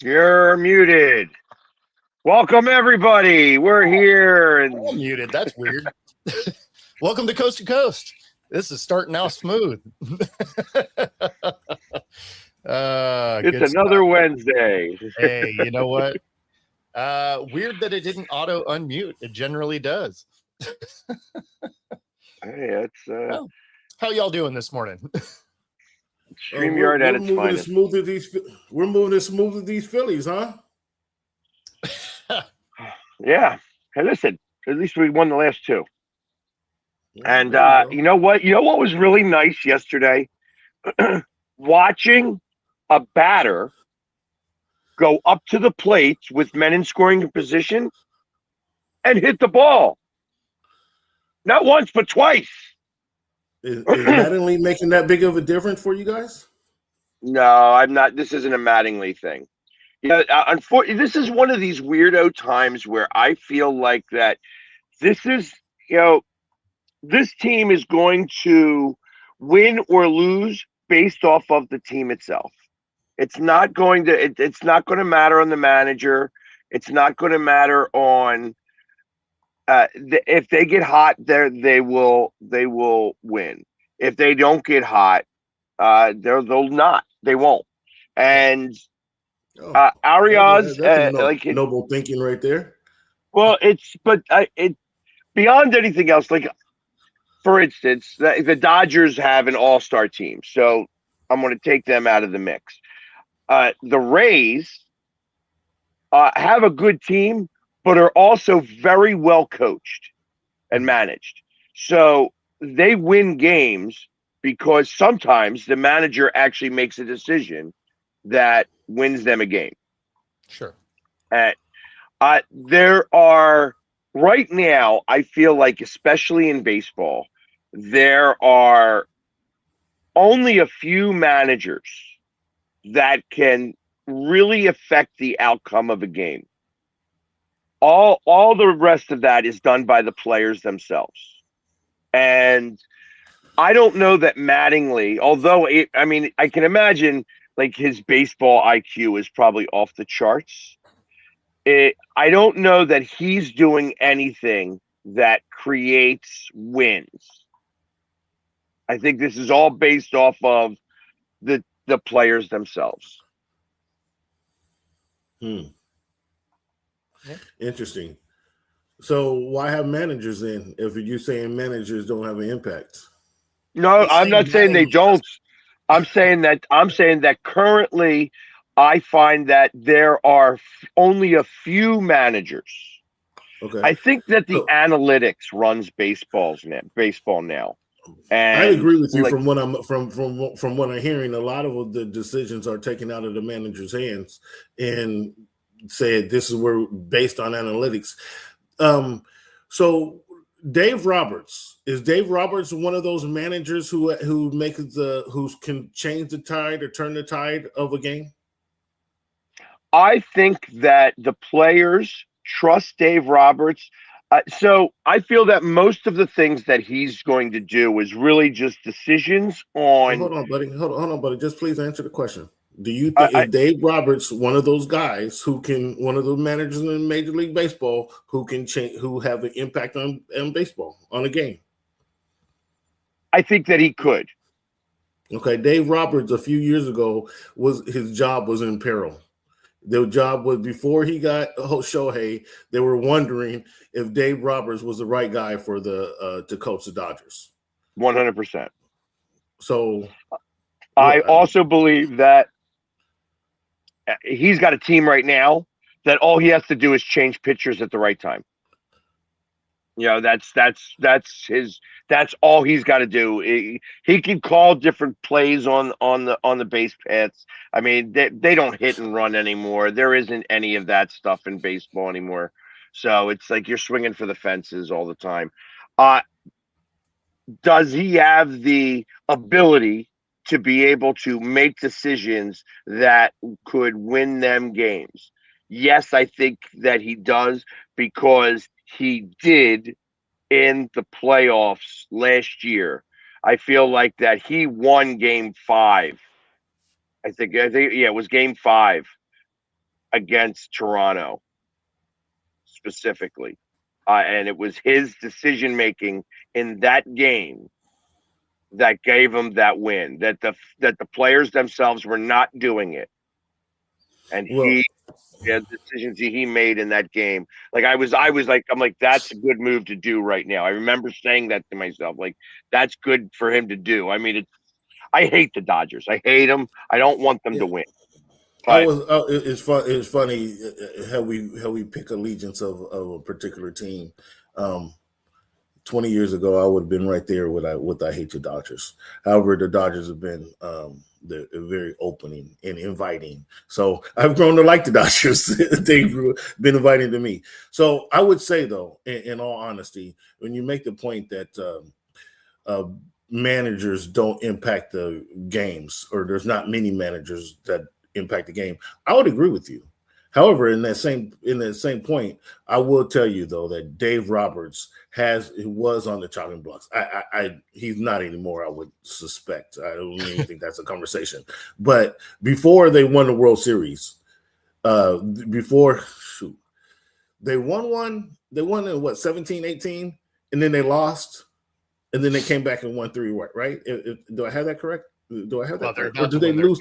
You're muted. Welcome, everybody. We're here. I'm muted. That's weird. Welcome to Coast to Coast. This is starting out smooth. It's another Wednesday. Hey, you know what? Weird that it didn't auto unmute. It generally does. Hey, that's How y'all doing this morning? StreamYard at its finest. We're moving as smooth as these Phillies, huh? Yeah. Hey, listen. At least we won the last two. And you know what? You know what was really nice yesterday? Watching a batter go up to the plate with men in scoring position and hit the ball. Not once, but twice. Is Mattingly making that big of a difference for you guys? No, I'm not. This isn't a Mattingly thing. Yeah, unfortunately, this is one of these weirdo times where I feel like that this is, this team is going to win or lose based off of the team itself. It's not going to. It's not going to matter on the manager. It's not going to matter on if they get hot. They will win. If they don't get hot, they'll not. They won't. And Arias, like noble thinking right there. Well, it's beyond anything else. Like, for instance, the Dodgers have an all-star team, so I'm going to take them out of the mix. The Rays have a good team, but are also very well coached and managed. So they win games because sometimes the manager actually makes a decision that wins them a game. Sure. There are right now, I feel like, especially in baseball, there are only a few managers that can really affect the outcome of a game. All the rest of that is done by the players themselves. And I don't know that Mattingly, although I can imagine like his baseball IQ is probably off the charts. I don't know that he's doing anything that creates wins. I think this is all based off of the players themselves. Interesting. So why have managers then if you're saying managers don't have an impact? No, I'm not saying they don't. I'm saying that currently I find that there are only a few managers. Okay. I think that the analytics runs baseball now. And I agree with you. From what I'm hearing, a lot of the decisions are taken out of the manager's hands and said this is where based on analytics. So Dave Roberts, is Dave Roberts one of those managers who can change the tide or turn the tide of a game? I think that the players trust Dave Roberts. So I feel that most of the things that he's going to do is really just decisions on. Hold on, buddy. Just please answer the question. Do you think is Dave Roberts one of those guys one of the managers in Major League Baseball who can change, who have an impact on baseball, on a game? I think that he could. Okay, Dave Roberts a few years ago his job was in peril. The job was before he got Shohei. They were wondering if Dave Roberts was the right guy for to coach the Dodgers. 100%. So, I also believe that he's got a team right now that all he has to do is change pitchers at the right time. That's all he's got to do. He can call different plays on the base paths. I mean, they don't hit and run anymore. There isn't any of that stuff in baseball anymore. So it's like you're swinging for the fences all the time. Does he have the ability to be able to make decisions that could win them games? Yes, I think that he does, because he did in the playoffs last year. I feel like that he won game 5. I think it was game 5. against Toronto specifically. And it was his decision making in that game that gave him that win. That the players themselves were not doing it, and he had decisions he made in that game. Like I'm like, that's a good move to do right now. I remember saying that to myself, like that's good for him to do. I mean, I hate the Dodgers. I hate them. I don't want them to win. It's fun. It's funny how we pick allegiance of a particular team. 20 years ago, I would have been right there with I hate your Dodgers. However, the Dodgers have been they're very opening and inviting. So I've grown to like the Dodgers. They've been inviting to me. So I would say, though, in all honesty, when you make the point that managers don't impact the games, or there's not many managers that impact the game, I would agree with you. However, in that same point, I will tell you though that Dave Roberts was on the chopping blocks. He's not anymore. I would suspect. I don't even think that's a conversation. But before they won the World Series, they won one. They won in what 17, 18, and then they lost, and then they came back and won 3. Right? Do I have that correct? Do I have that correct? Or did they lose?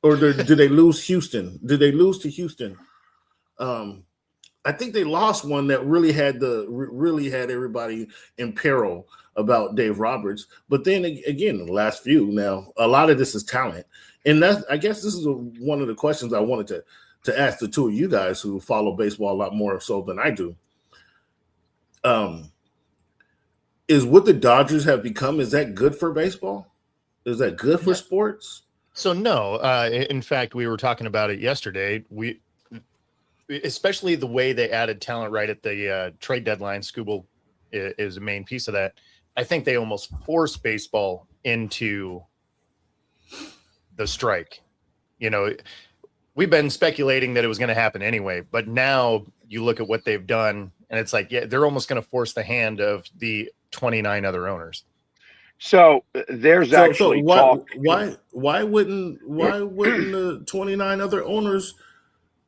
Or did they lose Houston? Did they lose to Houston? I think they lost one that really had everybody in peril about Dave Roberts. But then again, the last few, now a lot of this is talent, and I guess this is one of the questions I wanted to ask the two of you guys who follow baseball a lot more so than I do. Is what the Dodgers have become, is that good for baseball? Is that good for sports? So no, in fact, we were talking about it yesterday. Especially the way they added talent right at the trade deadline. Skubal is a main piece of that. I think they almost forced baseball into the strike. You know, we've been speculating that it was going to happen anyway, but now you look at what they've done, and it's like, yeah, they're almost going to force the hand of the 29 other owners. So there's actually talk. Why wouldn't the 29 other owners,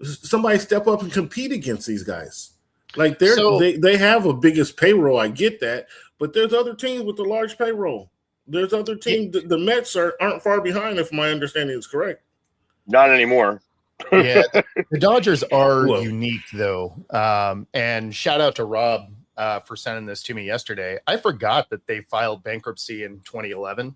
somebody step up and compete against these guys? Like they have a biggest payroll. I get that, but there's other teams with a large payroll. There's other teams. The Mets aren't far behind, if my understanding is correct. Not anymore. Yeah, the Dodgers are unique though, and shout out to Rob for sending this to me yesterday. I forgot that they filed bankruptcy in 2011.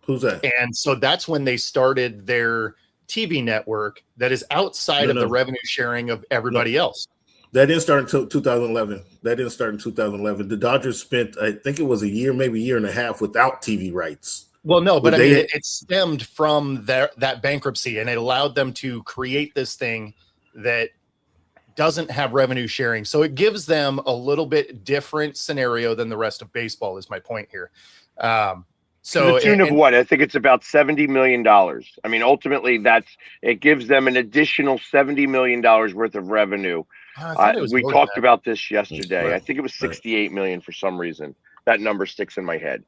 Who's that? And so that's when they started their TV network that is outside of the revenue sharing of everybody else. That didn't start until 2011. The Dodgers spent, I think it was a year, maybe a year and a half without TV rights. Well, no, but I mean, it stemmed from that bankruptcy, and it allowed them to create this thing that doesn't have revenue sharing. So it gives them a little bit different scenario than the rest of baseball is my point here. So to the tune of what? I think it's about $70 million. I mean, ultimately it gives them an additional $70 million worth of revenue. We talked about this yesterday. Right. I think it was 68 million for some reason. That number sticks in my head.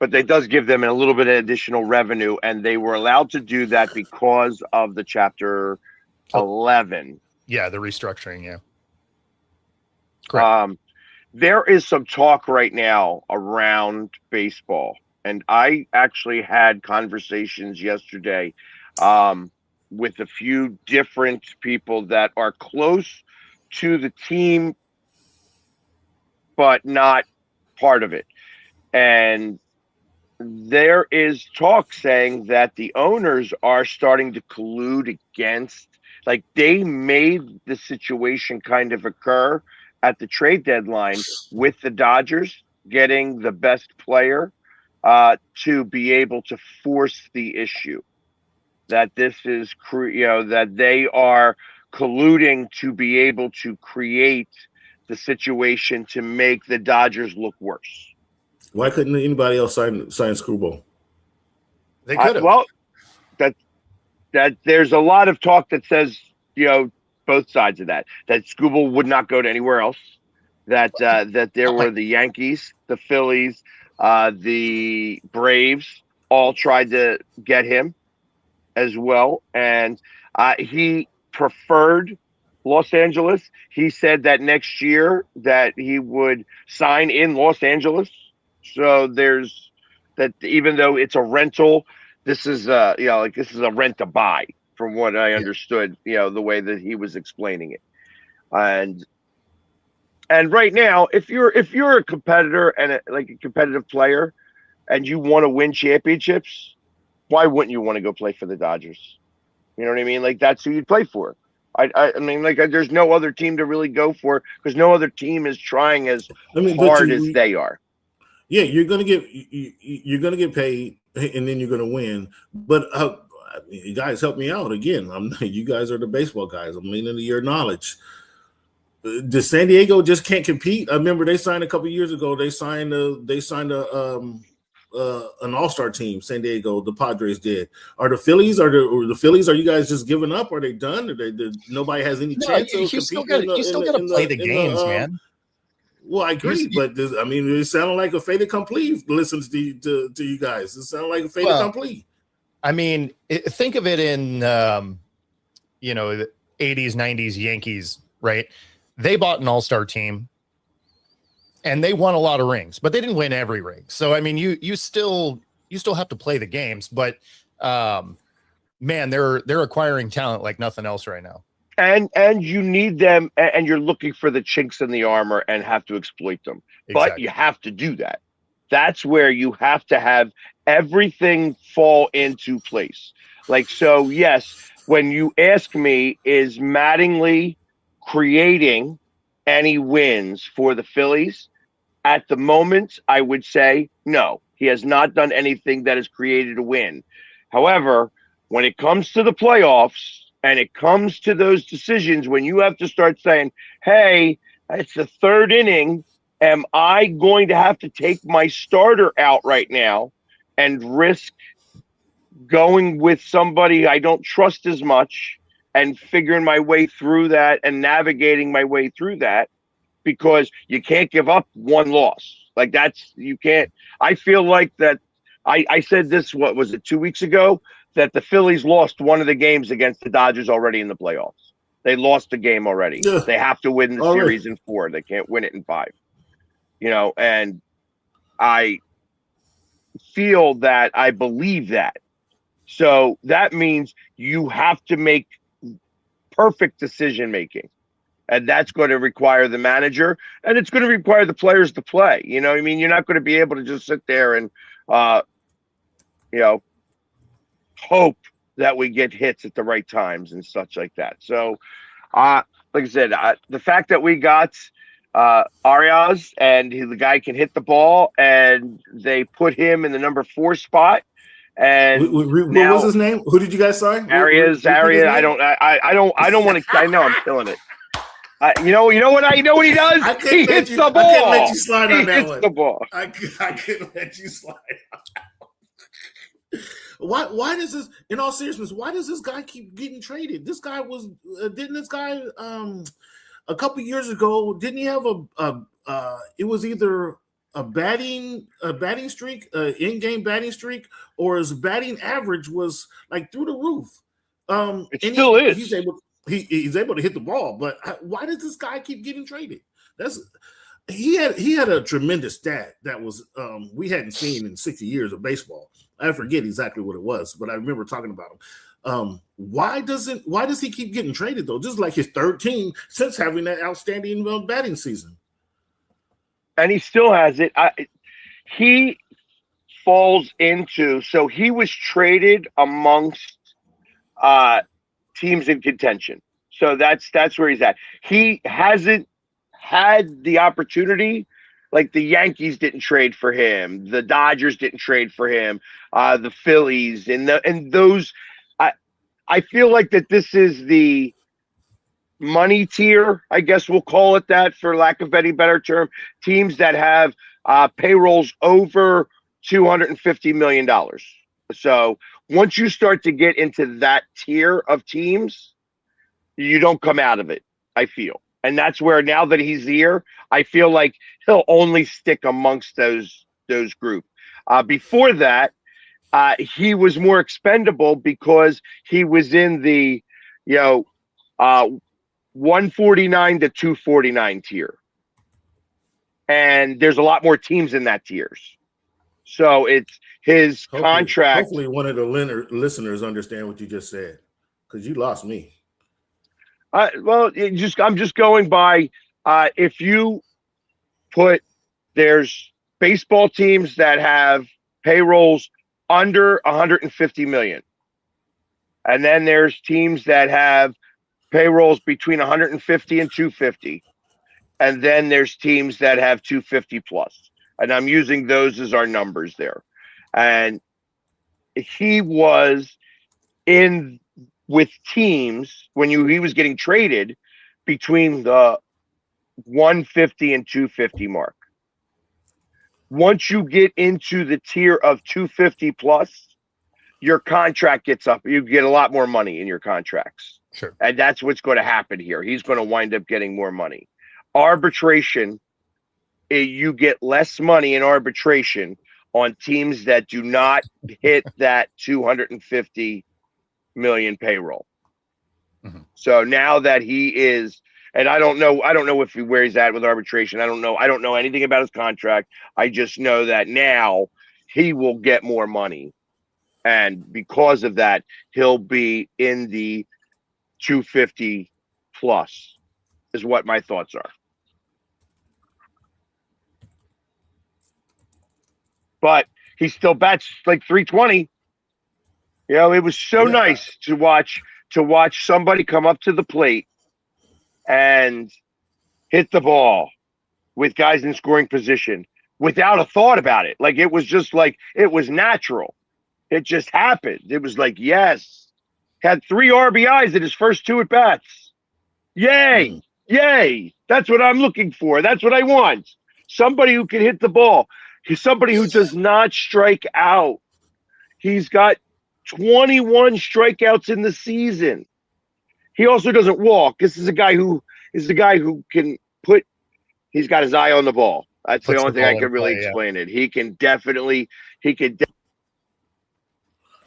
But it does give them a little bit of additional revenue, and they were allowed to do that because of the Chapter 11. Yeah, the restructuring, yeah. Correct. There is some talk right now around baseball, and I actually had conversations yesterday with a few different people that are close to the team, but not part of it. And there is talk saying that the owners are starting to collude against, like they made the situation kind of occur at the trade deadline with the Dodgers getting the best player to be able to force the issue. That this is, that they are colluding to be able to create the situation to make the Dodgers look worse. Why couldn't anybody else sign Screwball? They could have. Well, that there's a lot of talk that says, both sides of that Screwball would not go to anywhere else. That there were the Yankees, the Phillies, the Braves all tried to get him as well. And He preferred Los Angeles. He said that next year that he would sign in Los Angeles. So there's that, even though it's a rental, this is this is a rent to buy from what I understood, the way that he was explaining it. And right now, if you're a competitor and a competitive player and you want to win championships, why wouldn't you want to go play for the Dodgers? You know what I mean? Like, that's who you'd play for. I mean, there's no other team to really go for, because no other team is trying as hard as they are. Yeah, you're gonna get paid, and then you're gonna win. But you guys, help me out again. You guys are the baseball guys. I'm leaning to your knowledge. Does San Diego just can't compete? I remember they signed a couple of years ago. They signed an all-star team. San Diego, the Padres did. Are the Phillies? Are you guys just giving up? Are they done? Nobody has any chance? You still got to play the games, man. Well, I agree, but it sounded like a fait accompli. Listens to you guys. It sounded like a fait accompli. I mean, think of it in the 80s, 90s Yankees, right? They bought an all-star team and they won a lot of rings, but they didn't win every ring. So, I mean, you still have to play the games, but man, they're acquiring talent like nothing else right now. And you need them, and you're looking for the chinks in the armor and have to exploit them. Exactly. But you have to do that. That's where you have to have everything fall into place. So yes, when you ask me, is Mattingly creating any wins for the Phillies? At the moment, I would say no. He has not done anything that has created a win. However, when it comes to the playoffs and it comes to those decisions, when you have to start saying, hey, it's the third inning, am I going to have to take my starter out right now and risk going with somebody I don't trust as much and figuring my way through that and navigating my way through that? Because you can't give up one loss. You can't. I feel like that. I said this, what was it, 2 weeks ago, that the Phillies lost one of the games against the Dodgers already in the playoffs. They lost the game already. Yeah. They have to win the series in 4. They can't win it in 5. And I feel that, I believe that. So that means you have to make perfect decision making. And that's going to require the manager, and it's going to require the players to play. You know what I mean? You're not going to be able to just sit there and, hope that we get hits at the right times and such like that. So, like I said, the fact that we got Arias and the guy can hit the ball, and they put him in the number 4 spot. And what was his name? Who did you guys sign? Arias. I don't want to. I know I'm killing it. You know what he does? He hits the ball. I can't let you slide on that one. The ball. I couldn't let you slide on that one. Why does this, in all seriousness, why does this guy keep getting traded? This guy was, didn't this guy, a couple years ago, didn't he have it was either a batting streak, in-game batting streak, or his batting average was through the roof. It still is. He's able to hit the ball, but why does this guy keep getting traded? He had a tremendous stat that was we hadn't seen in 60 years of baseball. I forget exactly what it was, but I remember talking about him. Why does he keep getting traded though? This is like his third team since having that outstanding batting season, and he still has it. He falls into, so he was traded amongst teams in contention. So that's where he's at. He hasn't had the opportunity. Like the Yankees didn't trade for him, the Dodgers didn't trade for him, the Phillies and those. I feel like that this is the money tier, I guess we'll call it that for lack of any better term. Teams that have payrolls over $250 million. So once you start to get into that tier of teams, you don't come out of it, I feel. And that's where, now that he's here, I feel like he'll only stick amongst those group. Before that, he was more expendable because he was in the you know, 149 to 249 tier. And there's a lot more teams in that tiers. So it's his contract. Hopefully one of the listeners understand what you just said, because you lost me. Well, I'm just going by if you put, there's baseball teams that have payrolls under 150 million. And then there's teams that have payrolls between 150 and 250. And then there's teams that have 250 plus. And I'm using those as our numbers there. And he was in with teams when he was getting traded between the 150 and 250 mark. Once you get into the tier of 250 plus, your contract gets up. You get a lot more money in your contracts. Sure. And that's what's going to happen here. He's going to wind up getting more money. Arbitration, you get less money in arbitration on teams that do not hit that 250 million payroll. Mm-hmm. So now that he is, and I don't know where he's at with arbitration. I don't know anything about his contract. I just know that now he will get more money. And because of that, he'll be in the 250 plus is what my thoughts are. But he still bats like 320. You know, it was so nice to watch somebody come up to the plate and hit the ball with guys in scoring position without a thought about it. Like, it was just like, it was natural. It just happened. It was like, yes. Had 3 RBIs in his first 2 at bats. Yay. Yay. That's what I'm looking for. That's what I want. Somebody who can hit the ball. He's somebody who does not strike out. He's got 21 strikeouts in the season. He also doesn't walk. This is a guy who can put, he's got his eye on the ball. That's the only thing I can really explain it. He can definitely.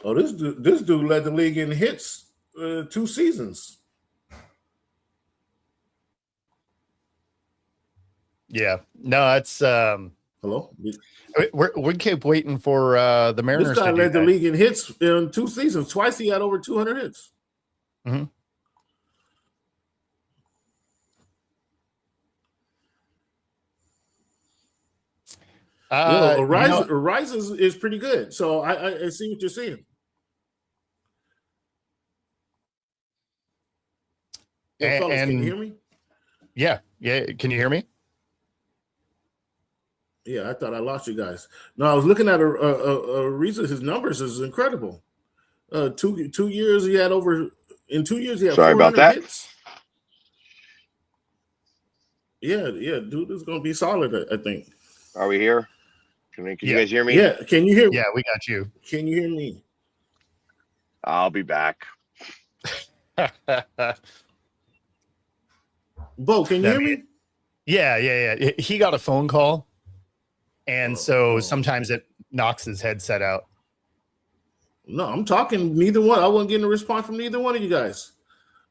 Oh, this dude led the league in hits 2 seasons. Yeah. No, it's hello. We keep waiting for the Mariners. This guy led the league in hits in 2 seasons. Twice he had over 200 hits. Mm-hmm. Rise is pretty good. So I see what you're saying. Yeah, fellas, can you hear me? Yeah. Can you hear me? Yeah, I thought I lost you guys. No, I was looking at Ariza. His numbers is incredible. 2 years he had over. In 2 years he had. Sorry about that. Hits. Yeah, dude is going to be solid. I think. Are we here? Can you guys hear me? Yeah, can you hear me? Yeah, we got you. Can you hear me? I'll be back. Bo, can you hear me? Yeah. He got a phone call, and so sometimes it knocks his headset out. No, I'm talking neither one. I wasn't getting a response from neither one of you guys.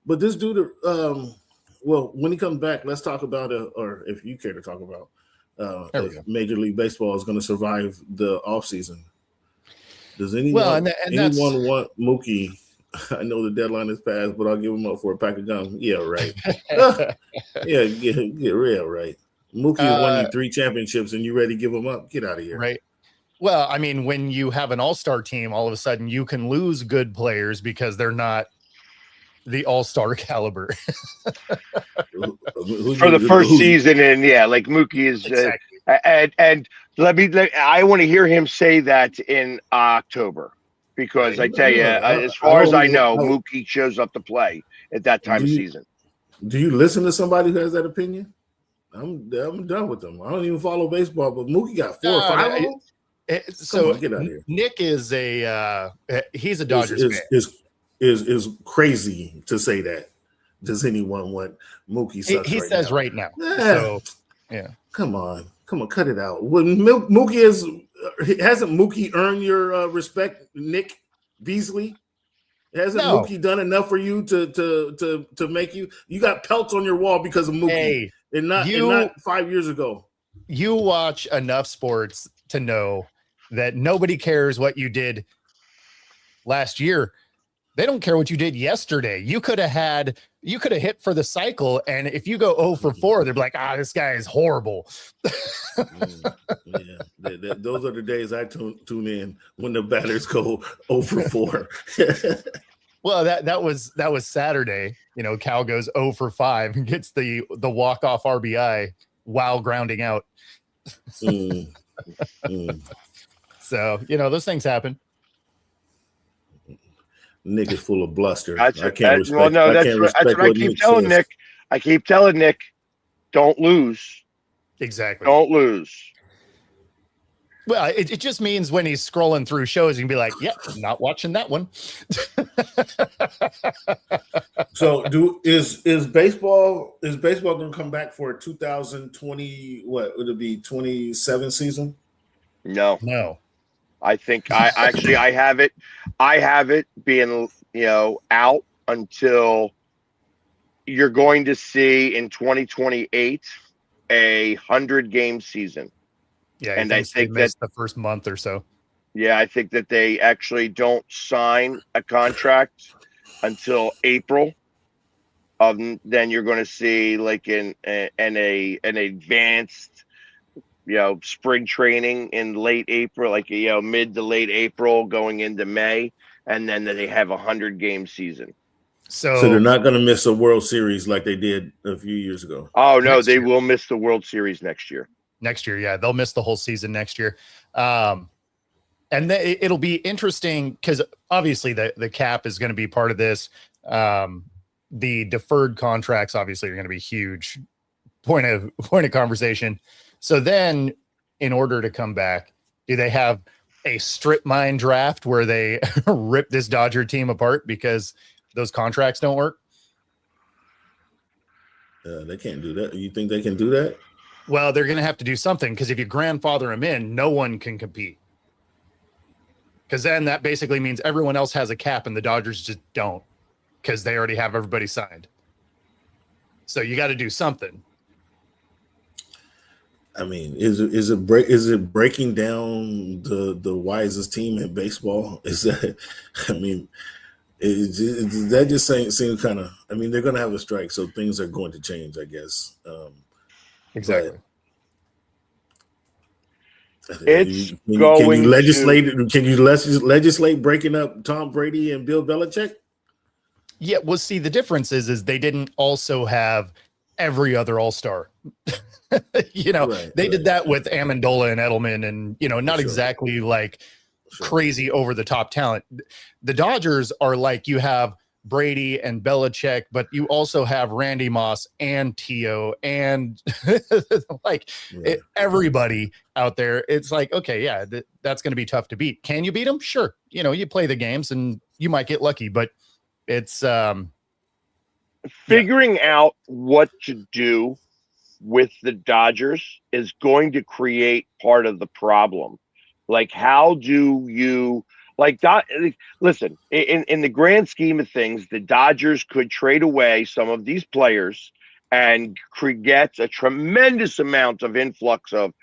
But this dude, well, when he comes back, let's talk about or if you care to talk about if Major League Baseball is going to survive the offseason. Does anyone want Mookie? I know the deadline is passed, but I'll give him up for a pack of gum. Yeah, right. Get real right. Mookie won you 3 championships, and you ready to give him up? Get out of here. Right. Well, I mean, when you have an all-star team, all of a sudden you can lose good players because they're not the all-star caliber. For the first season, and like Mookie is exactly. And I want to hear him say that in October, because I tell you, as far as I know, Mookie shows up to play at that time of season. Do you listen to somebody who has that opinion? I'm done with them. I don't even follow baseball, but Mookie got 4 or 5 of them. So get out of here. Nick is he's a Dodgers fan. Is crazy to say that. Does anyone want Mookie? He says right now. So yeah. Come on, cut it out. When Mookie hasn't Mookie earned your respect, Nick Beasley? Hasn't No. Mookie done enough for you to make you got pelts on your wall because of Mookie, Hey, and not 5 years ago. You watch enough sports to know that nobody cares what you did last year. They don't care what you did yesterday. You could have hit for the cycle, and if you go 0 for 4, they're like, this guy is horrible. Yeah, those are the days I tune in when the batters go 0 for 4. Well, that was Saturday. Cal goes 0 for 5 and gets the walk-off RBI while grounding out. So, those things happen. Nick is full of bluster. That's what I keep telling Nick. I keep telling Nick, don't lose. Exactly. Don't lose. Well, it just means when he's scrolling through shows, you can be like, "Yep, not watching that one." So, is baseball going to come back for a 2020? What would it be? 27 season? No. I think I have it. I have it being out until you're going to see in 2028 a 100-game season. Yeah, and I think that's the first month or so. Yeah, I think that they actually don't sign a contract until April. Then you're going to see like an advanced, spring training in late April, like mid to late April, going into May, and then they have a 100-game season. So they're not going to miss a World Series like they did a few years ago. Oh no, they will miss the World Series next year. Next year, yeah, they'll miss the whole season next year. And it'll be interesting because obviously the cap is going to be part of this. The deferred contracts obviously are going to be huge point of conversation. So then, in order to come back, do they have a strip mine draft where they rip this Dodger team apart because those contracts don't work? They can't do that. You think they can do that? Well, they're going to have to do something because if you grandfather them in, no one can compete. Because then that basically means everyone else has a cap and the Dodgers just don't because they already have everybody signed. So you got to do something. I mean, is it breaking down the wisest team in baseball? Is that? I mean, that just seems kind of. I mean, they're going to have a strike, so things are going to change, I guess. Exactly. Can you legislate breaking up Tom Brady and Bill Belichick? Yeah, well, see, the difference is they didn't also have every other all-star. They did that with Amendola and Edelman and, not exactly like crazy over-the-top talent. The Dodgers are like you have Brady and Belichick, but you also have Randy Moss and Tio and everybody out there. It's like, okay, yeah, that's going to be tough to beat. Can you beat them? Sure. You play the games and you might get lucky, but it's figuring out what to do with the Dodgers is going to create part of the problem. Like, how do you listen, in the grand scheme of things, the Dodgers could trade away some of these players and get a tremendous amount of influx of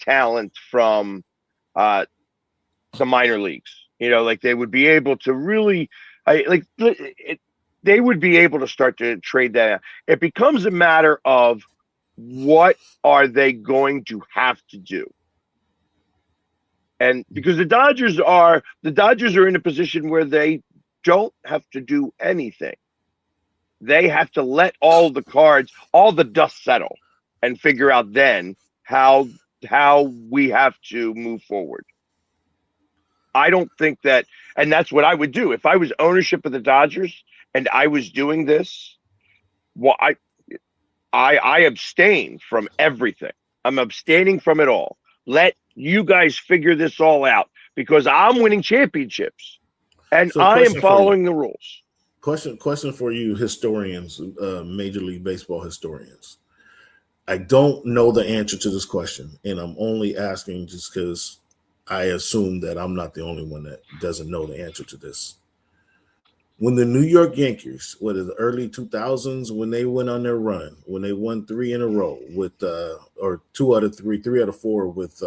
talent from the minor leagues. They would be able to really they would be able to start to trade that out. It becomes a matter of what are they going to have to do. And because the Dodgers are in a position where they don't have to do anything. They have to let all the dust settle and figure out then how we have to move forward. I don't think that, and that's what I would do. If I was ownership of the Dodgers and I was doing this, well, I abstain from everything. I'm abstaining from it all. Let you guys figure this all out because I'm winning championships and I am following the rules. Question for you, historians, Major League Baseball historians. I don't know the answer to this question, and I'm only asking just because I assume that I'm not the only one that doesn't know the answer to this. when the New York Yankees, what is the early 2000s, when they went on their run, when they won 3 in a row with, or 2 out of 3, 3 out of 4 with,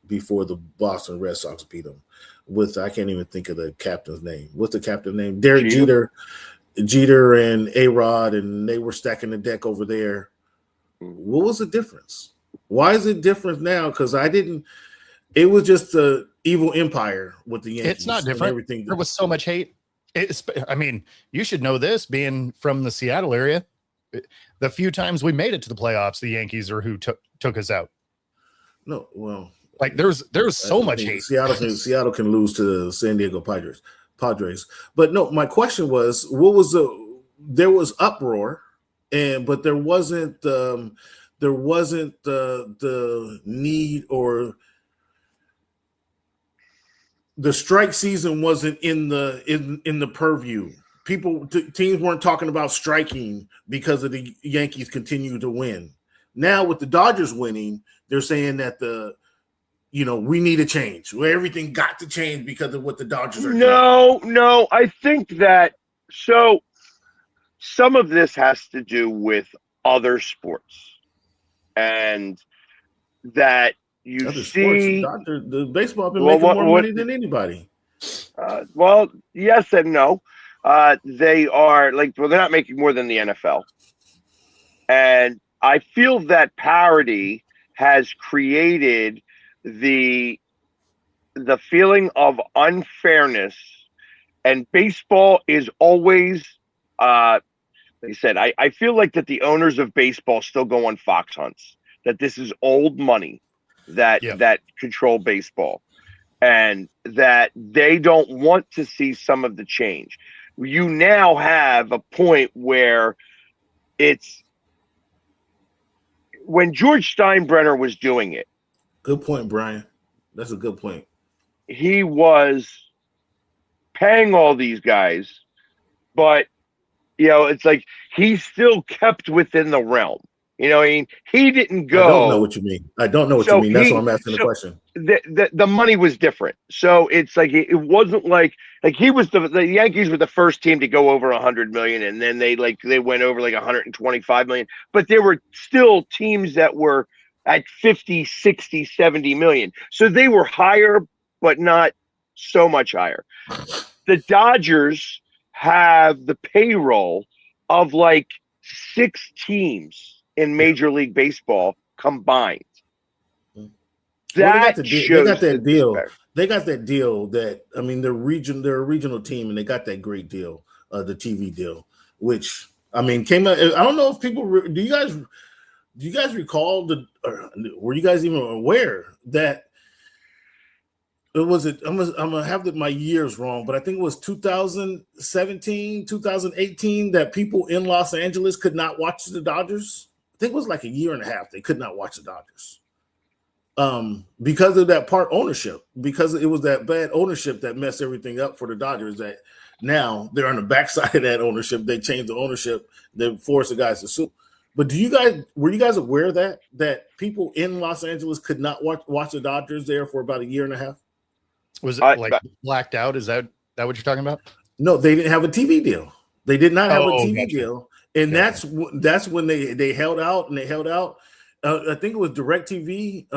before the Boston Red Sox beat them with, I can't even think of the captain's name. What's the captain's name? Derek Jeter and A-Rod, and they were stacking the deck over there. What was the difference? Why is it different now? Because it was just the evil empire with the Yankees. It's not different. Everything. There was so much hate. You should know this, being from the Seattle area. The few times we made it to the playoffs, the Yankees are who took us out. No, well, like there's so much hate. Seattle can lose to the San Diego Padres. But no, my question was, there was uproar, but there wasn't the need, or the strike season wasn't in the purview. Teams weren't talking about striking because of the Yankees continue to win. Now with the Dodgers winning, they're saying that we need a change. Everything got to change because of what the Dodgers are doing. No, I think that some of this has to do with other sports, and that you other see sports, the baseball been making more money than anybody. Well, yes and no. They are they're not making more than the NFL, and I feel that parity has created the feeling of unfairness, and baseball is always like I said, I feel like that the owners of baseball still go on fox hunts, that this is old money that control baseball, and that they don't want to see some of the change. You now have a point where it's when George Steinbrenner was doing it. Good point, Brian. That's a good point. He was paying all these guys, but it's like he still kept within the realm. You know what I mean? He didn't go. I don't know what you mean. You mean. That's why I'm asking the question. The money was different. So it's like it wasn't like he was the Yankees were the first team to go over 100 million, and then they went over 125 million. But there were still teams that were at 50, 60, 70 million. So they were higher, but not so much higher. The Dodgers have the payroll of 6 teams in Major League Baseball combined. They got that deal. They got that deal that, they're a regional team, and they got that great deal, the TV deal, which came out. I don't know if people do you guys recall were you guys even aware that it was I'm gonna have my years wrong, but I think it was 2017, 2018 that people in Los Angeles could not watch the Dodgers. I think it was a year and a half they could not watch the Dodgers. Because of that part ownership, because it was that bad ownership that messed everything up for the Dodgers, that now they're on the backside of that ownership. They changed the ownership, they forced the guys to sue. But were you guys aware that people in Los Angeles could not watch the Dodgers there for about a year and a half? Was it blacked out? Is that what you're talking about? No, they didn't have a TV deal. They did not have a TV deal. And that's when they held out, and they held out. I think it was DirecTV.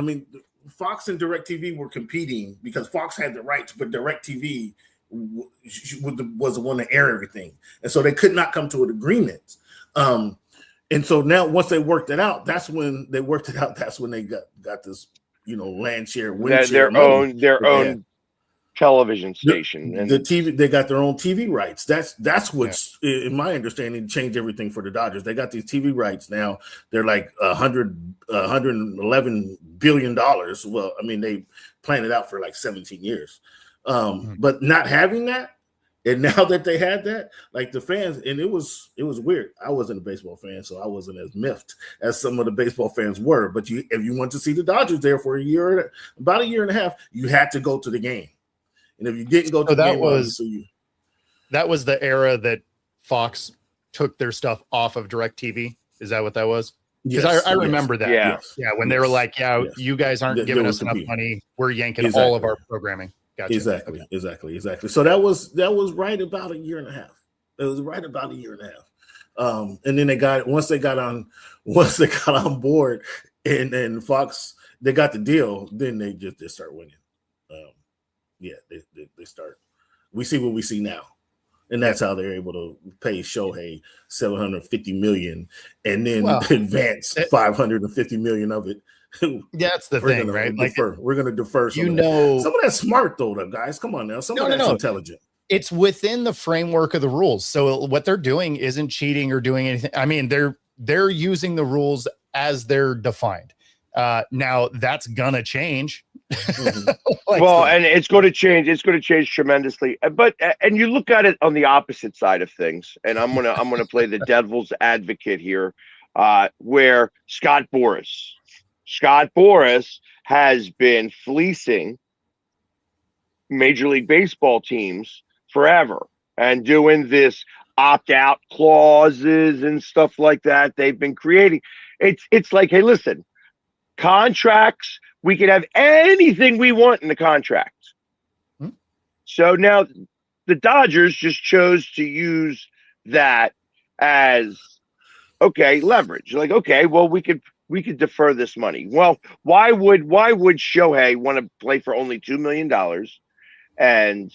Fox and DirecTV were competing because Fox had the rights, but DirecTV was the one to air everything. And so they could not come to an agreement. And so now once they worked it out, that's when they got this, land share, their own television station. The TV, they got their own TV rights. That's what's, in my understanding, changed everything for the Dodgers. They got these TV rights now. They're like $111 billion. Well, they planned it out for 17 years. But not having that, and now that they had that, the fans, and it was weird. I wasn't a baseball fan, so I wasn't as miffed as some of the baseball fans were. But if you want to see the Dodgers there for about a year and a half, you had to go to the game. And if you didn't go to the game, that was the era that Fox took their stuff off of DirecTV. Is that what that was? Because I remember that. Yeah. When they were you guys aren't giving us enough money. We're yanking all of our programming. Gotcha. Exactly. Okay. Exactly. So that was right about a year and a half. It was right about a year and a half. And then once they got on board, and Fox, they got the deal. Then they start winning. They start. We see what we see now, and that's how they're able to pay Shohei $750 million, and then advance $550 million of it. That's the thing, right? We're going to defer. Some of that's smart though, guys. Come on now, some of that's intelligent. It's within the framework of the rules. So what they're doing isn't cheating or doing anything. I mean, they're using the rules as they're defined. Now that's gonna change. And it's going to change. It's going to change tremendously. But and you look at it on the opposite side of things. And I'm gonna play the devil's advocate here, where Scott Boras has been fleecing Major League Baseball teams forever and doing this opt-out clauses and stuff like that. They've been creating. It's like, hey, listen, contracts, we can have anything we want in the contract. So now the Dodgers just chose to use that as leverage. Like, okay, well, we could defer this money. Well, why would Shohei want to play for only $2 million and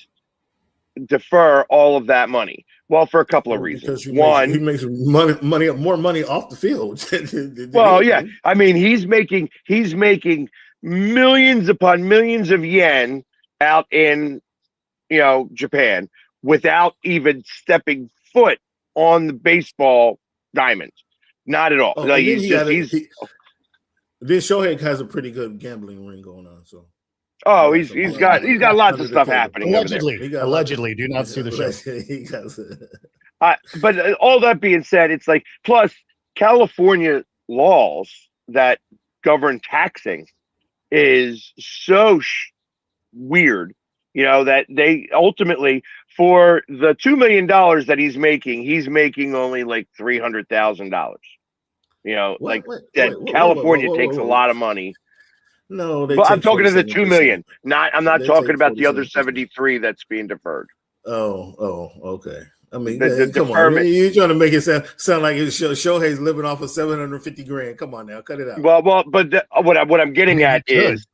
defer all of that money? Well, for a couple of reasons. One, he makes more money off the field. I mean, he's making millions upon millions of yen out in Japan without even stepping foot on the baseball diamond. Not at all. Then Shohei has a pretty good gambling ring going on. So. He's got lots of stuff happening. Allegedly, do not sue the show. But all that being said, it's like, plus California laws that govern taxing is so weird, that they ultimately, for the $2 million that he's making only like $300,000. California takes a lot of money. No, but I'm talking to the 2 million. I'm not talking about the other 73 that's being deferred. Oh, okay. I mean, come on. You're trying to make it sound like Shohei's living off of $750,000. Come on now, cut it out. Well, but what I'm getting at is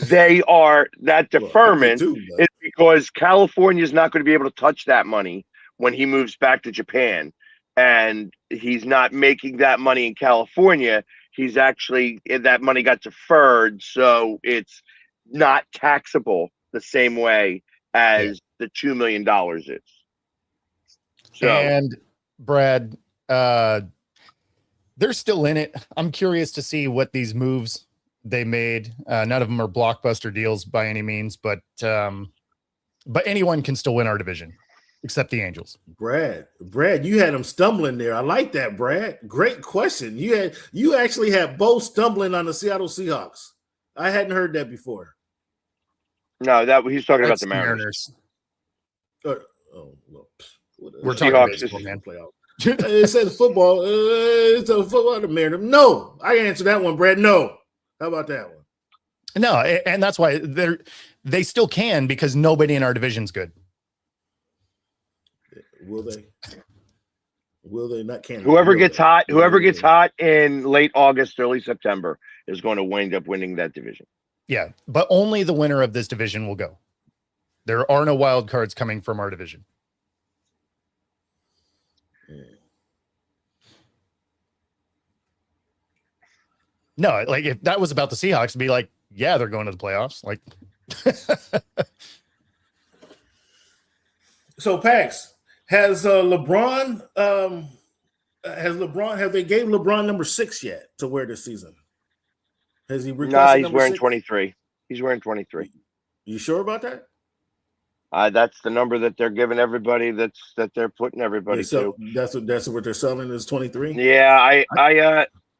they are that deferment is because California is not going to be able to touch that money when he moves back to Japan, and he's not making that money in California. He's actually, that money got deferred, so it's not taxable the same way as the $2 million is. So, and Brad, they're still in it. I'm curious to see what these moves they made. None of them are blockbuster deals by any means, but anyone can still win our division. Except the Angels. Brad, you had them stumbling there. I like that, Brad. Great question. You actually had both stumbling on the Seattle Seahawks. I hadn't heard that before. No, he's talking about the Mariners. We're talking about baseball, man. It says football. It's a football the Mariners. No, I answered that one, Brad. No. How about that one? No, and that's why they still can, because nobody in our division's good. Will they? Will they? Not can. Whoever gets hot in late August, early September is going to wind up winning that division. Yeah, but only the winner of this division will go. There are no wild cards coming from our division. No, like if that was about the Seahawks, it'd be like, yeah, they're going to the playoffs. Like, so Pax. Has LeBron have they gave LeBron number 6 yet to wear this season? Has he requested? He's wearing 23. He's wearing 23. You sure about that? That's the number that they're giving everybody. That they're putting everybody to. That's what they're selling is 23. Yeah,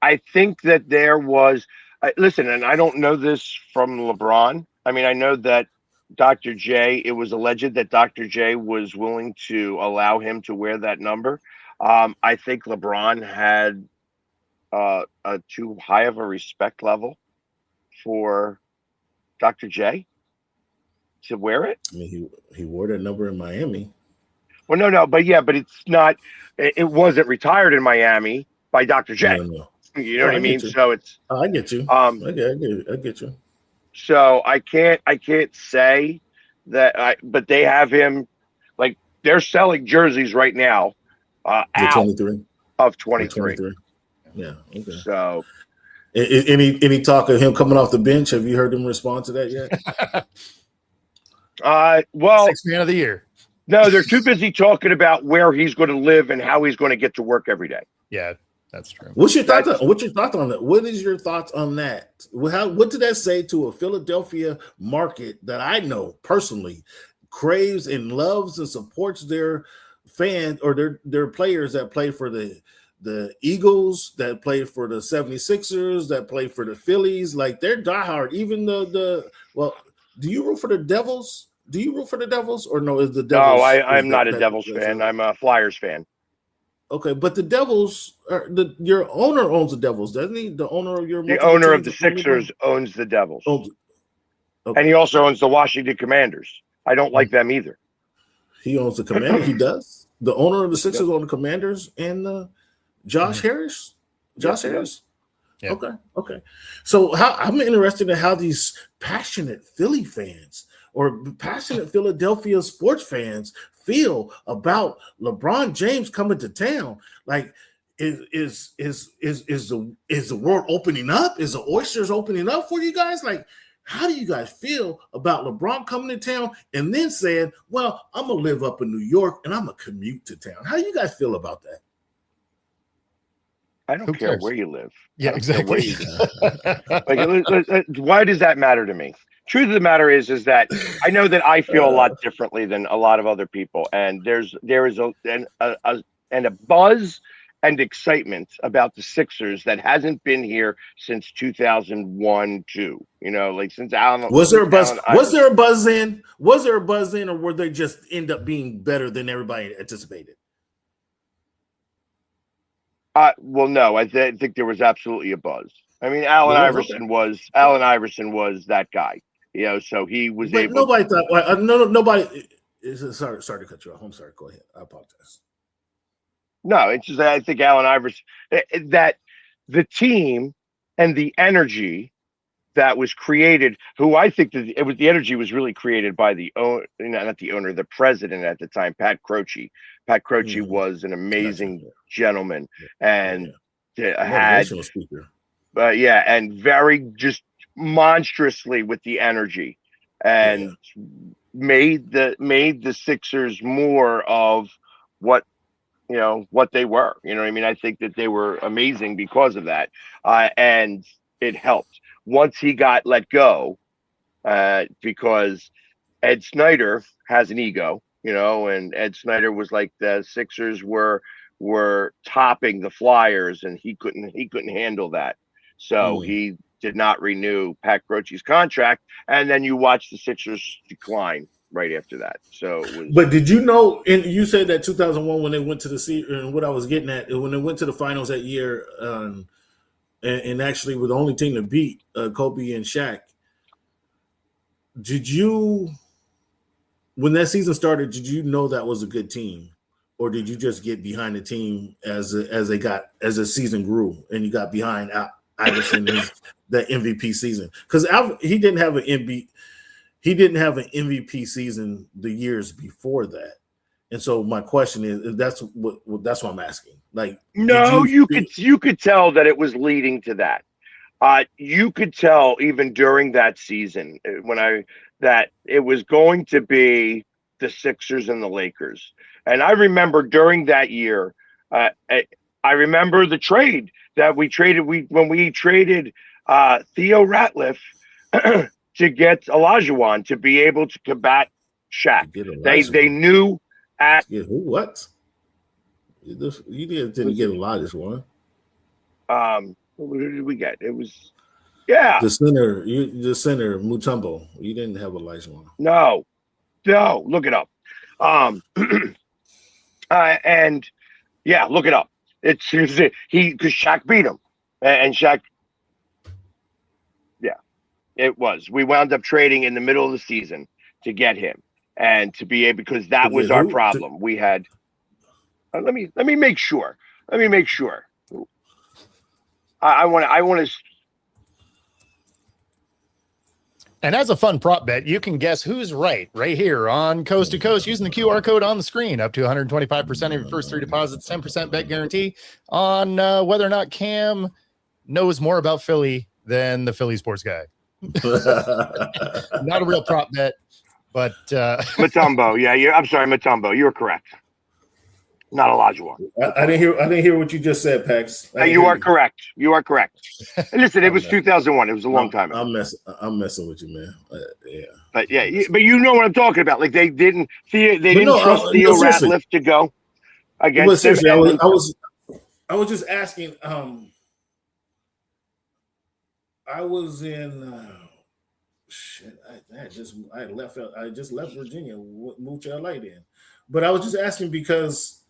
I think that there was. Listen, and I don't know this from LeBron. I mean, I know that Dr. J, it was alleged that Dr. J was willing to allow him to wear that number. I think LeBron had a too high of a respect level for Dr. J. to wear it. I mean, he wore that number in Miami. Well, no, but it's not. It wasn't retired in Miami by Dr. J. No. You know what I mean? You. So it's. I get you. I get you. So I can't say that. But they have him, like they're selling jerseys right now. Out 23 of 23. Yeah. Okay. So. Any talk of him coming off the bench? Have you heard him respond to that yet? Well, Sixth man of the year. No, they're too busy talking about where he's going to live and how he's going to get to work every day. Yeah, that's true. What's your thoughts on that? What is your thoughts on that? What did that say to a Philadelphia market that I know personally craves and loves and supports their fans or their players that play for the Eagles, that play for the 76ers, that play for the Phillies? Like, they're diehard. Even well, do you root for the Devils? Do you root for the Devils or no? Is the Devils? No, I'm not a Devils fan. I'm a Flyers fan. Okay, but the Devils your owner owns the Devils, doesn't he? The owner of the owner of the Sixers owns the Devils. Okay. And he also owns the Washington Commanders. I don't like them either. He owns the Commanders. He does. The owner of the Sixers owns the Commanders and Josh Harris. Josh Harris. Yeah. Okay. So I'm interested in how these passionate Philly fans or passionate Philadelphia sports fans feel about LeBron James coming to town. Like, is the world opening up? Is the oysters opening up for you guys? Like, how do you guys feel about LeBron coming to town and then saying, well, I'm going to live up in New York and I'm going to commute to town? How do you guys feel about that? I don't care where you live. Yeah, exactly. Why does that matter to me? Truth of the matter is that I know that I feel a lot differently than a lot of other people, and there is a buzz and excitement about the Sixers that hasn't been here since 2001, 2. You know, like since Allen. Was there a buzz? Was there a buzz in? Was there a buzz in, or were they just end up being better than everybody anticipated? Well, no, I think there was absolutely a buzz. I mean, Allen Iverson was that guy. You know, so he was able. Nobody thought. Nobody. Sorry to cut you off. I'm sorry. Go ahead. I apologize. No, it's just that I think Allen Iverson, that the team and the energy that was created, who I think that the energy was really created by the president at the time, Pat Croce. Pat Croce was an amazing gentleman and had, and very just monstrously with the energy, and made the Sixers more of what they were. You know what I mean? I think that they were amazing because of that, and it helped once he got let go, because Ed Snyder has an ego. And Ed Snyder was like, the Sixers were topping the Flyers, and he couldn't handle that. So he did not renew Pat Croce's contract, and then you watch the Sixers decline right after that. So it was. But did you know? And you said that 2001 when they went to the season, and what I was getting at when they went to the finals that year, and actually were the only team to beat Kobe and Shaq. Did you? When that season started, did you know that was a good team, or did you just get behind the team as the season grew and you got behind Iverson that MVP season? Because he didn't have an MVP season the years before that, and so my question is that's what I'm asking. Like, no, you could tell that it was leading to that. You could tell even during that season that it was going to be the Sixers and the Lakers. And I remember during that year, I remember the trade that we traded. When we traded Theo Ratliff to get Olajuwon to be able to combat Shaq. They knew what? You didn't get Olajuwon. Who did we get? It was. Yeah, the center Mutombo. You didn't have Olajuwon. No, look it up. And yeah, look it up. It's because Shaq beat him, and Shaq. Yeah, it was. We wound up trading in the middle of the season to get him and to be able, because that was our problem. We had. Let me make sure. Let me make sure. I want to. And as a fun prop bet, you can guess who's right here on Coast to Coast using the QR code on the screen. Up to 125% of your first 3 deposits, 10% bet guarantee on whether or not Cam knows more about Philly than the Philly sports guy. Not a real prop bet, but Mutombo. Yeah, I'm sorry, Mutombo. You're correct. Not Olajuwon. I didn't hear what you just said, Pax. You are correct. You are correct. Listen, it was 2001. It was a long time ago. I'm messing with you, man. Yeah. But but you know what I'm talking about. Like they didn't trust Theo Ratliff to go against him. I was just asking. I was in. I just left Virginia, moved to LA then. But I was just asking because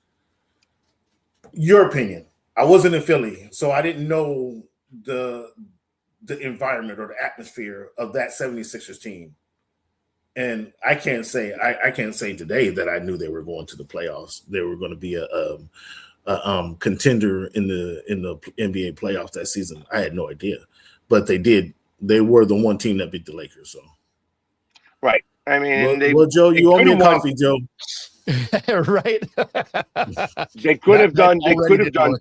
your opinion. I wasn't in Philly, so I didn't know the environment or the atmosphere of that 76ers team. And I can't say today that I knew they were going to the playoffs. They were going to be a contender in the NBA playoffs that season. I had no idea, but they did. They were the one team that beat the Lakers. So, right. I mean, Joe, you owe me a coffee, Joe. Right. They could have done. They could have done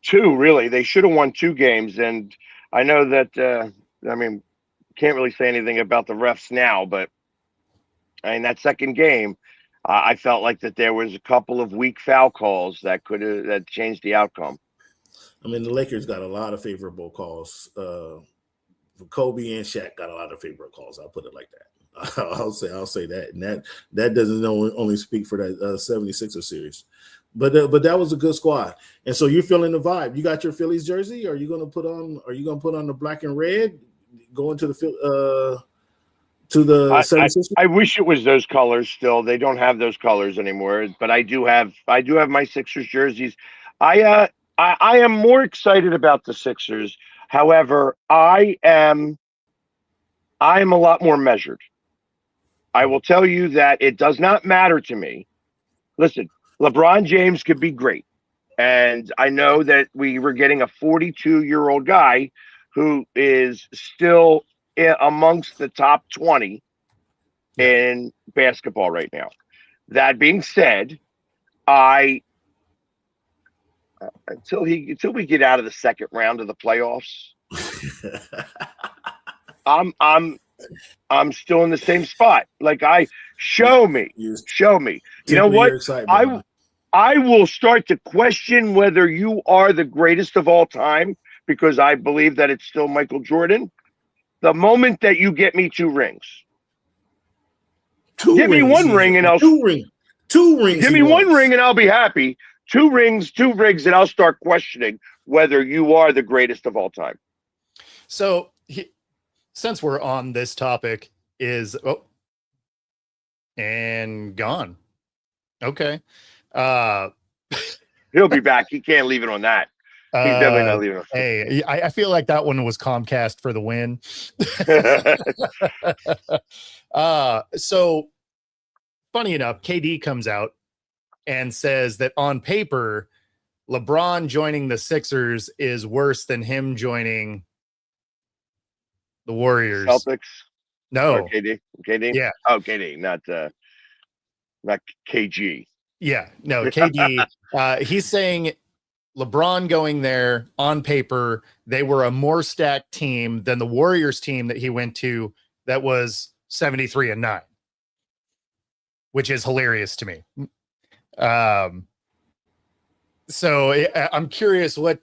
two. Really, they should have won 2 games. And I know that. I mean, can't really say anything about the refs now, but in that second game, I felt like that there was a couple of weak foul calls that changed the outcome. I mean, the Lakers got a lot of favorable calls. Kobe and Shaq got a lot of favorable calls. I'll put it like that. I'll say that, and that doesn't only speak for that 76er series, but that was a good squad. And so you're feeling the vibe. You got your Phillies jersey. Are you going to put on the black and red going to the 76ers? I wish it was those colors. Still, they don't have those colors anymore. But I do have my Sixers jerseys. I am more excited about the Sixers. However, I am a lot more measured. I will tell you that it does not matter to me. Listen, LeBron James could be great. And I know that we were getting a 42-year-old guy who is still amongst the top 20 in basketball right now. That being said, until we get out of the second round of the playoffs, I'm still in the same spot. Like show me. You know what? I will start to question whether you are the greatest of all time, because I believe that it's still Michael Jordan. The moment that you get me 2 rings. Give me 1 ring and I'll 2 rings. Give me 1 ring and I'll be happy. 2 rings, 2 rings, and I'll start questioning whether you are the greatest of all time. So since we're on this topic, and gone. Okay. He'll be back. He can't leave it on that. He's definitely not leaving it on. Hey, I feel like that one was Comcast for the win. So funny enough, KD comes out and says that on paper, LeBron joining the Sixers is worse than him joining the Warriors. Celtics? No. Or KD? Yeah. Oh, KD, not KG. Yeah, no, KD. He's saying LeBron going there on paper, they were a more stacked team than the Warriors team that he went to that was 73-9, which is hilarious to me. So I'm curious what,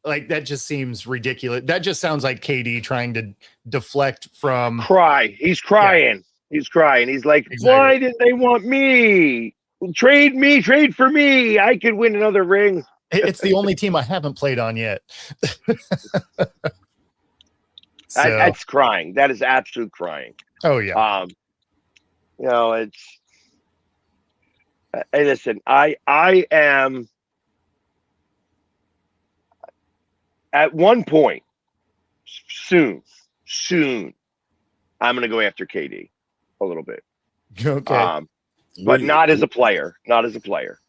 like, that just seems ridiculous. That just sounds like KD trying to deflect from He's crying. Yeah. He's crying. He's like, exactly. Why didn't they want me? Trade for me. I could win another ring. It's the only team I haven't played on yet. That's crying. That is absolute crying. Oh yeah. It's. Hey, listen. I am. At one point, soon, I'm going to go after KD a little bit. Okay. But not as a player. Not as a player.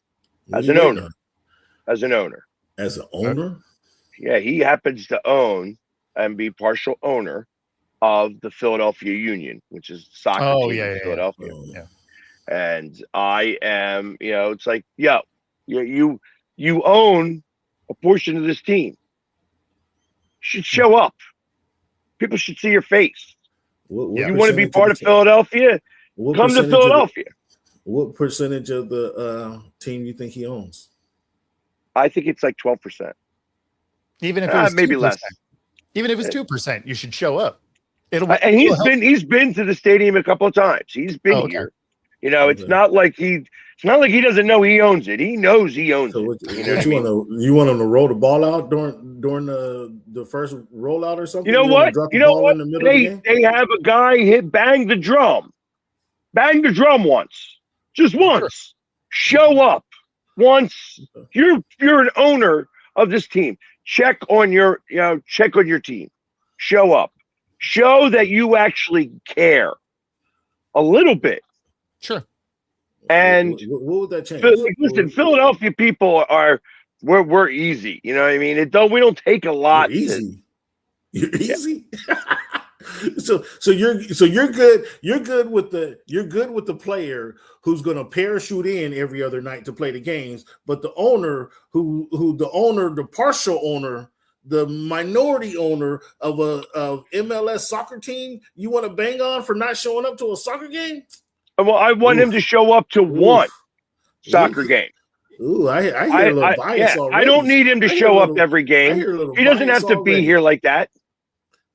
As an owner. As an owner. As an owner? Yeah, he happens to own and be partial owner of the Philadelphia Union, which is the soccer team in Philadelphia. Yeah. And I am, it's like, you own a portion of this team. You should show up. People should see your face. You want to be part of Philadelphia? Come to Philadelphia. What percentage of the team you think he owns? I think it's like 12%. Even if it was maybe 2%. less. Even if it's 2%, you should show up. And he's been to the stadium a couple of times. He's been here. It's not like he doesn't know he owns it. He knows he owns it. You want him to roll the ball out during the first rollout or something? You know what? They have a guy bang the drum once, just once. Show up once. You're an owner of this team. Check on your team. Show up. Show that you actually care a little bit. Sure. And what would that change? Listen, Philadelphia people we're easy. You know what I mean? We don't take a lot. You're easy. So you're good. You're good with the player who's going to parachute in every other night to play the games, but the owner the partial owner, the minority owner of MLS soccer team, you want to bang on for not showing up to a soccer game? Well, I want him to show up to one soccer game. Ooh, I hear a little bias already. I don't need him to show up every game. He doesn't have to be here like that.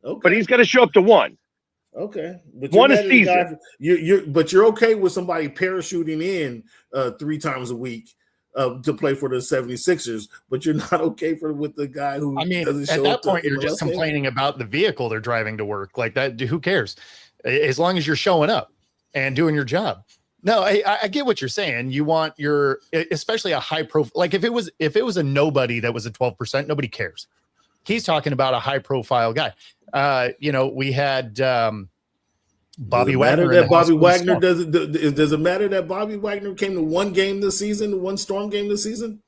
Okay. But he's got to show up to one. Okay. But one a season. You're okay with somebody parachuting in 3 times a week to play for the 76ers, but you're not okay with the guy who doesn't show up. At that point, you're just complaining about the vehicle they're driving to work. Like that, who cares? As long as you're showing up and doing your job. No, I get what you're saying. You want especially a high profile. Like if it was a nobody that was a 12%, nobody cares. He's talking about a high profile guy. We had Bobby Wagner. Does it matter that Bobby Wagner came to one game this season, one Storm game this season?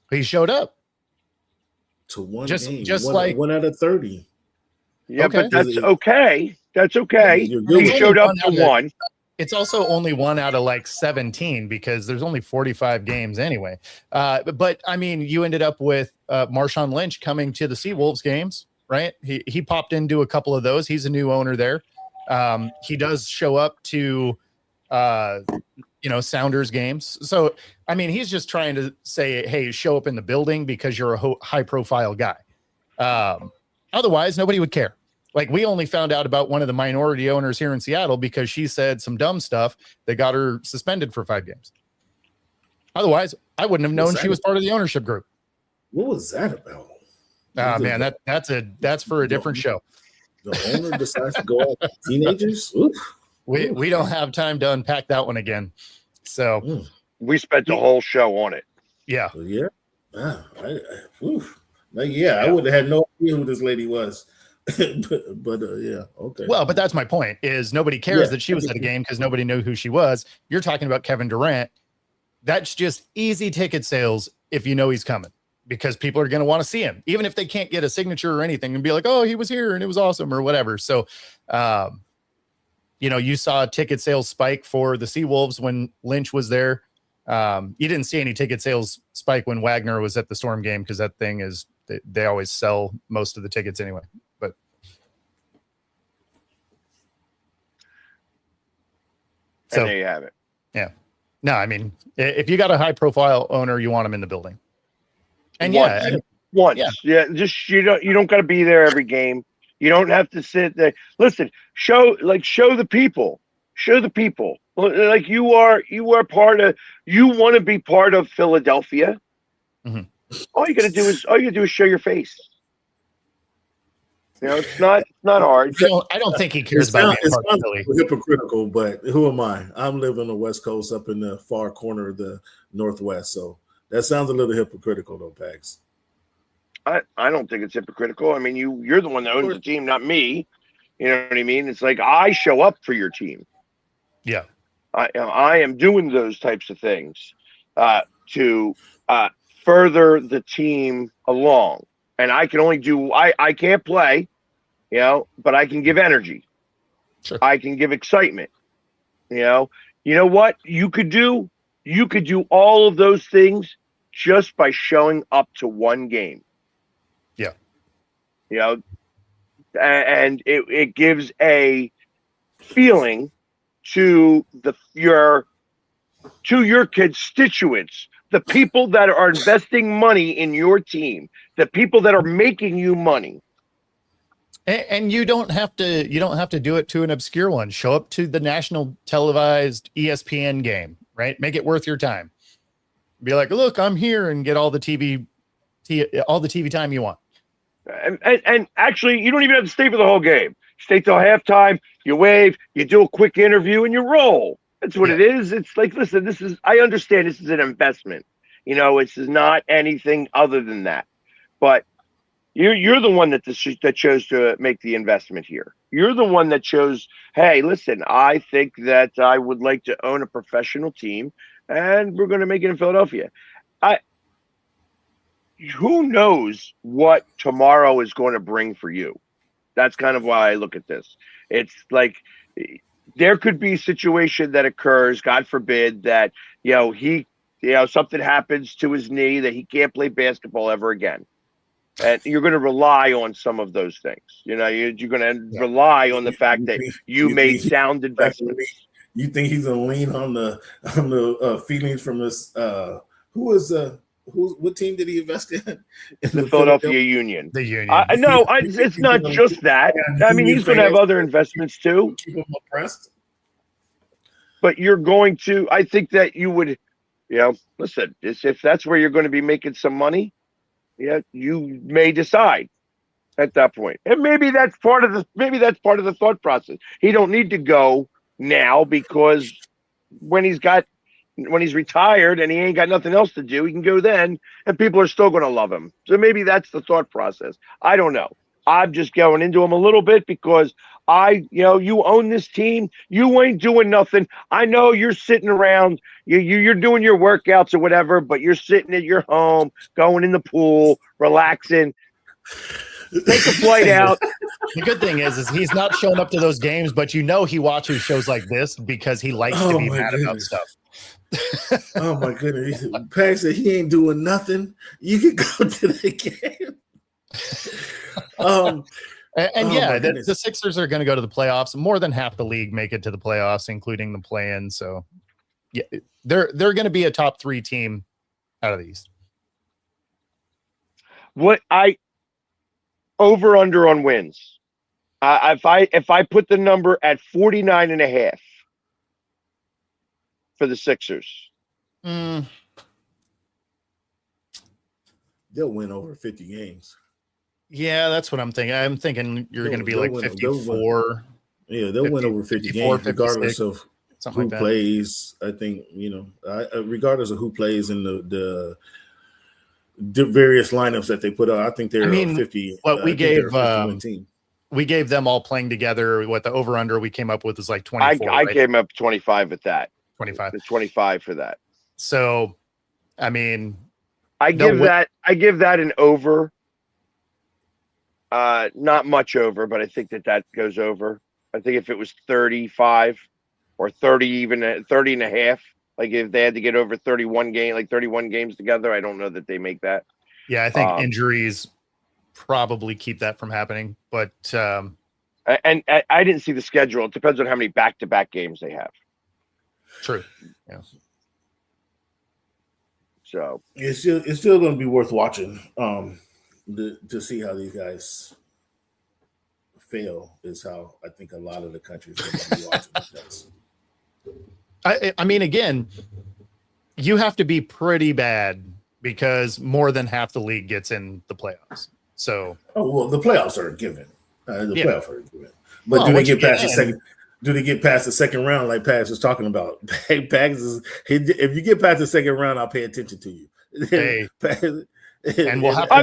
He showed up to one game, like 1 out of 30. Yeah, okay. But that's okay. That's okay. He showed up to one. It's also only 1 out of like 17 because there's only 45 games anyway. But I mean, you ended up with Marshawn Lynch coming to the Seawolves games, right? He popped into a couple of those. He's a new owner there. He does show up to, Sounders games. So, I mean, he's just trying to say, hey, show up in the building because you're a high profile guy. Otherwise, nobody would care. Like we only found out about one of the minority owners here in Seattle because she said some dumb stuff that got her suspended for 5 games. Otherwise, I wouldn't have known she was part of the ownership group. What was that about? Man, that's for a different show. The owner decides to go after teenagers. Oof. We don't have time to unpack that one again. So we spent the whole show on it. Yeah. Yeah. I would have had no idea who this lady was. but okay. Well, but that's my point is nobody cares that she was at a game because nobody knew who she was. You're talking about Kevin Durant. That's just easy ticket sales if you know he's coming because people are going to want to see him, even if they can't get a signature or anything and be like, oh, he was here and it was awesome or whatever. So, you saw a ticket sales spike for the Seawolves when Lynch was there. You didn't see any ticket sales spike when Wagner was at the Storm game because that thing is they always sell most of the tickets anyway. So and there you have it. Yeah. No, I mean, if you got a high profile owner, you want him in the building. And once. Yeah. Just you don't got to be there every game. You don't have to sit there. Listen, show the people. Show the people. Like you want to be part of Philadelphia. Mm-hmm. All you got to do is show your face. It's not hard. I don't think he cares about being part of Philly. Hypocritical, but who am I? I'm living on the West Coast up in the far corner of the Northwest. So that sounds a little hypocritical though, Pags. I don't think it's hypocritical. I mean, you're the one that owns the team, not me. You know what I mean? It's like I show up for your team. Yeah. I am doing those types of things to further the team along. And I can only do, I can't play, but I can give energy. Sure. I can give excitement. You know what you could do? You could do all of those things just by showing up to one game. Yeah. And it gives a feeling to your constituents, the people that are investing money in your team, the people that are making you money. And you don't have to do it to an obscure one. Show up to the national televised ESPN game, right? Make it worth your time. Be like, look, I'm here, and get all the TV time you want. And actually, you don't even have to stay for the whole game. Stay till halftime. You wave. You do a quick interview, and you roll. That's what it is. It's like, listen, I understand this is an investment. This is not anything other than that. But you're the one that chose to make the investment here. You're the one that chose, hey, listen, I think that I would like to own a professional team, and we're going to make it in Philadelphia. Who knows what tomorrow is going to bring for you? That's kind of why I look at this. It's like there could be a situation that occurs, God forbid, that something happens to his knee that he can't play basketball ever again. And you're going to rely on some of those things. You're going to rely on the fact that you made sound investments. You think he's going to lean on the feelings from this? What team did he invest in? The Philadelphia Union. The Union. It's not just that. I mean, he's going to have other investments too. Keep him oppressed. But you're going to. I think that you would. Listen. If that's where you're going to be making some money, you may decide at that point, and maybe that's part of the thought process. He don't need to go now, because when he's retired and he ain't got nothing else to do, he can go then, and people are still going to love him. So maybe that's the thought process. I don't know. I'm just going into him a little bit because you own this team. You ain't doing nothing. I know you're sitting around, you're doing your workouts or whatever, but you're sitting at your home, going in the pool, relaxing. Take a flight out. The good thing is he's not showing up to those games, but he watches shows like this because he likes to be mad about stuff. Oh my goodness. Pax said he ain't doing nothing. You can go to the game. The Sixers are going to go to the playoffs. More than half the league make it to the playoffs, including the play-in. So yeah, they're going to be a top 3 team out of these. Over under on wins. If I put the number at 49.5 for the Sixers. They'll win over 50 games. Yeah, that's what I'm thinking. I'm thinking you're going to be like 54. They'll win over 50 games, regardless of who plays. I think, regardless of who plays in the various lineups that they put out. I think they're 50. What we gave team. We gave them all playing together. What the over under we came up with is like 24. I came up 25 at that. 25. It's 25 for that. So, I mean, I give that an over. Not much over, but I think that goes over. I think if it was 35 or 30, even 30 and a half, like if they had to get over 31 games together, I don't know that they make that. Yeah, I think injuries probably keep that from happening. But and I didn't see the schedule. It depends on how many back-to-back games they have. True. Yeah. So it's still going to be worth watching. To see how these guys fail is how I think a lot of the countries are going to be watching this. I mean, again, you have to be pretty bad because more than half the league gets in the playoffs. So, the playoffs are a given. Playoffs are a given. But do they get past the second? Do they get past the second round, like Pax was talking about? If you get past the second round, I'll pay attention to you. Hey. And we'll have to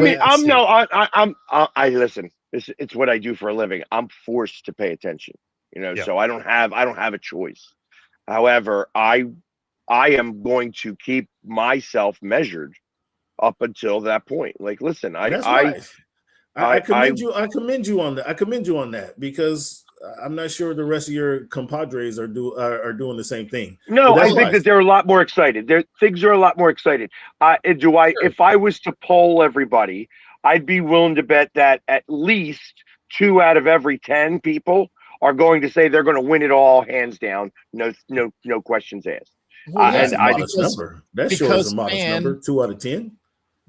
listen. It's what I do for a living. I'm forced to pay attention, Yeah. so I don't have a choice. However, I am going to keep myself measured up until that point. Like, listen, That's right. I commend you. I commend you on that. I commend you on that because I'm not sure the rest of your compadres are doing the same thing. No, I think that they're a lot more excited. Things are a lot more excited. Sure. If I was to poll everybody, I'd be willing to bet that at least 2 out of every 10 people are going to say they're going to win it all, hands down, no questions asked. Well, that's a modest number. That sure is a modest number. 2 out of 10.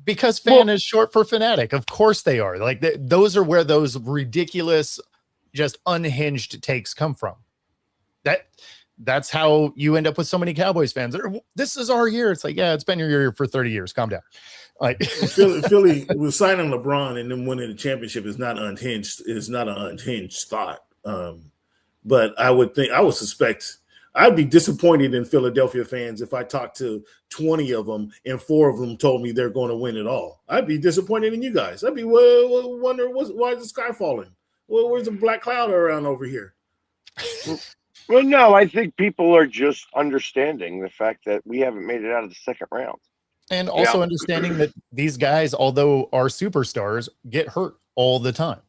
Because fan is short for fanatic. Of course they are. Like those are where those ridiculous, just unhinged takes come from. That's how you end up with so many Cowboys fans. This is our year. It's like, yeah, it's been your year for 30 years. Calm down. Like Philly was signing LeBron and then winning the championship is not unhinged. It's not an unhinged thought. But I would suspect I'd be disappointed in Philadelphia fans if I talked to 20 of them and 4 of them told me they're going to win it all. I'd be disappointed in you guys. I'd be wondering why is the sky falling? Well, where's the black cloud around over here? Well, no, I think people are just understanding the fact that we haven't made it out of the second round. And also understanding that these guys, although are superstars, get hurt all the time.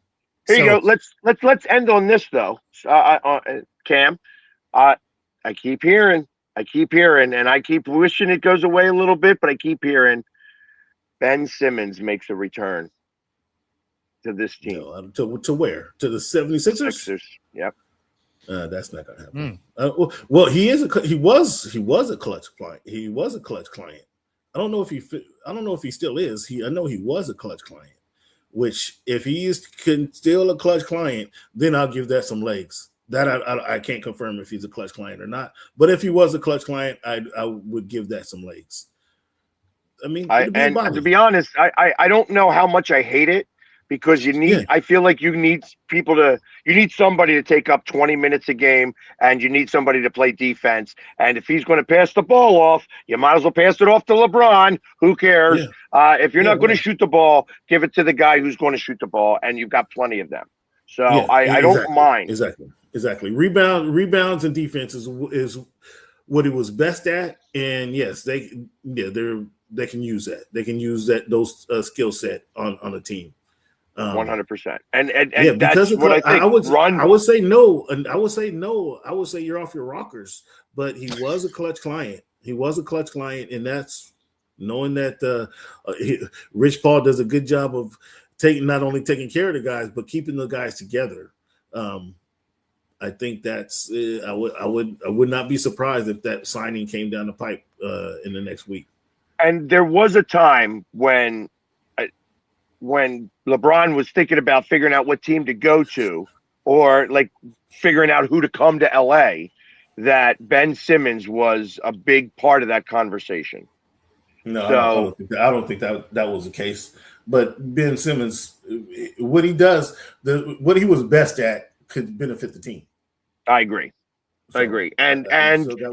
Here you go. Let's end on this though, Cam. I keep hearing, and I keep wishing it goes away a little bit, but I keep hearing Ben Simmons makes a return to this team. To where? To the 76ers? Sixers. Yep. That's not gonna happen. Well, he was a clutch client. He was a clutch client. I don't know if he still is. I know he was a clutch client. Which, if he is still a clutch client, then I'll give that some legs. That I can't confirm if he's a clutch client or not. But if he was a clutch client, I would give that some legs. I mean, to be honest, I don't know how much I hate it because you need. Yeah. I feel like you need somebody to take up 20 minutes a game, and you need somebody to play defense. And if he's going to pass the ball off, you might as well pass it off to LeBron. Who cares? Yeah. If you're not going to shoot the ball, give it to the guy who's going to shoot the ball, and you've got plenty of them. So I don't mind. Exactly. Rebounds and defense is what he was best at, and yes, they can use that. They can use those skill set on a team. 100%. And that's what I think. I would say no, and I would say you're off your rockers. But he was a clutch client. And that's knowing that Rich Paul does a good job of not only taking care of the guys but keeping the guys together. I think that's I would not be surprised if that signing came down the pipe in the next week. And there was a time when LeBron was thinking about figuring out what team to go to, or like figuring out who to come to LA, that Ben Simmons was a big part of that conversation. No, so, I don't think that was the case. But Ben Simmons, what he does, what he was best at, could benefit the team. I agree. And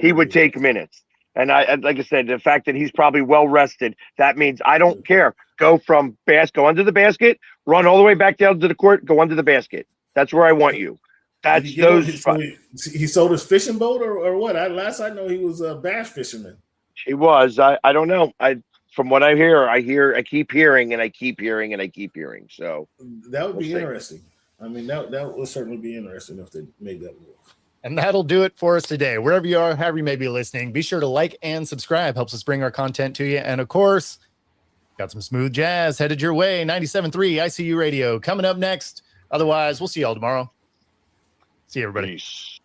he would take minutes. And like I said, the fact that he's probably well rested, that means I don't care. Go under the basket, run all the way back down to the court, go under the basket. That's where I want you. That's he sold his fishing boat or what? Last I know, he was a bass fisherman. He was. I don't know. From what I hear, I keep hearing. So that would be interesting. I mean, that would certainly be interesting if they made that move. And that'll do it for us today. Wherever you are, however you may be listening, be sure to like and subscribe. Helps us bring our content to you. And of course, got some smooth jazz headed your way. 97.3 ICU Radio coming up next. Otherwise, we'll see y'all tomorrow. See you, everybody. Peace.